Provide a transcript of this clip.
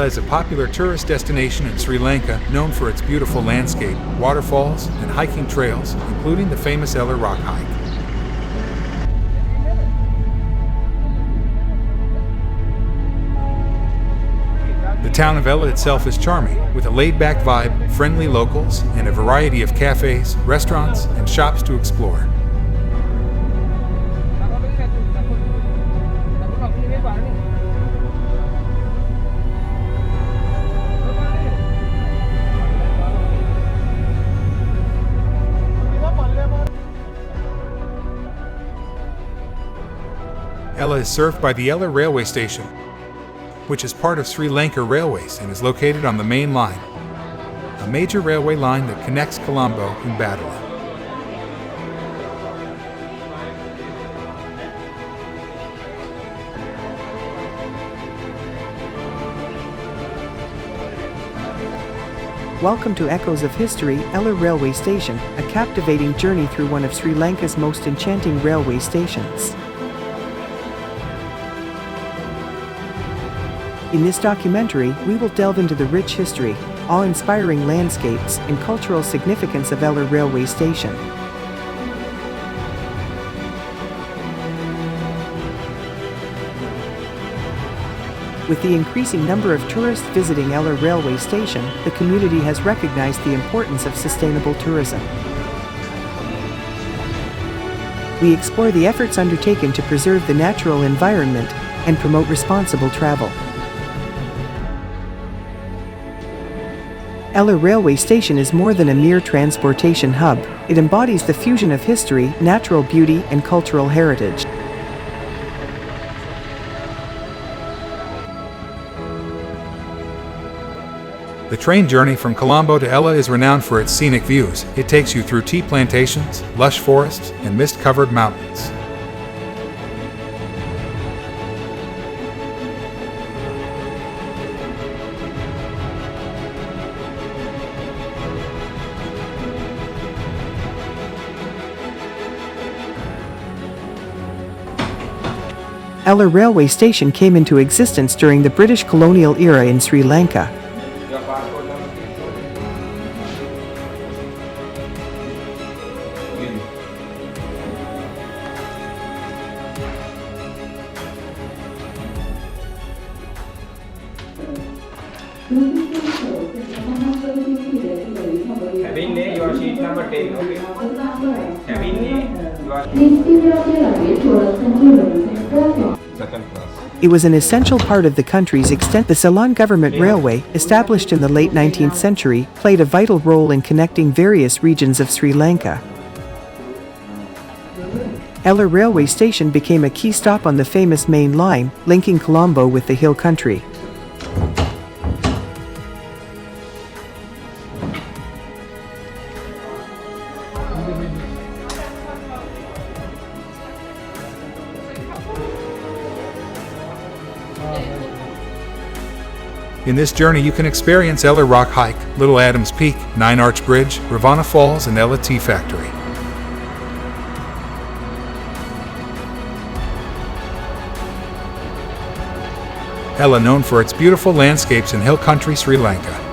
Ella is a popular tourist destination in Sri Lanka known for its beautiful landscape, waterfalls, and hiking trails, including the famous Ella Rock Hike. The town of Ella itself is charming, with a laid-back vibe, friendly locals, and a variety of cafes, restaurants, and shops to explore. Ella is served by the Ella Railway Station, which is part of Sri Lanka Railways and is located on the main line, a major railway line that connects Colombo and Battala. Welcome to Echoes of History, Ella Railway Station, a captivating journey through one of Sri Lanka's most enchanting railway stations. In this documentary, we will delve into the rich history, awe-inspiring landscapes, and cultural significance of Ella Railway Station. With the increasing number of tourists visiting Ella Railway Station, the community has recognized the importance of sustainable tourism. We explore the efforts undertaken to preserve the natural environment and promote responsible travel. Ella Railway Station is more than a mere transportation hub. It embodies the fusion of history, natural beauty, and cultural heritage. The train journey from Colombo to Ella is renowned for its scenic views. It takes you through tea plantations, lush forests, and mist-covered mountains. Ella Railway Station came into existence during the British colonial era in Sri Lanka. Having your sheet number 10, okay? Having your second class. It was an essential part of the country's extent. The Ceylon Government Railway, established in the late 19th century, played a vital role in connecting various regions of Sri Lanka. Ella Railway Station became a key stop on the famous main line, linking Colombo with the hill country. In this journey you can experience Ella Rock Hike, Little Adams Peak, Nine Arch Bridge, Ravana Falls, and Ella Tea Factory. Ella known for its beautiful landscapes in hill country Sri Lanka.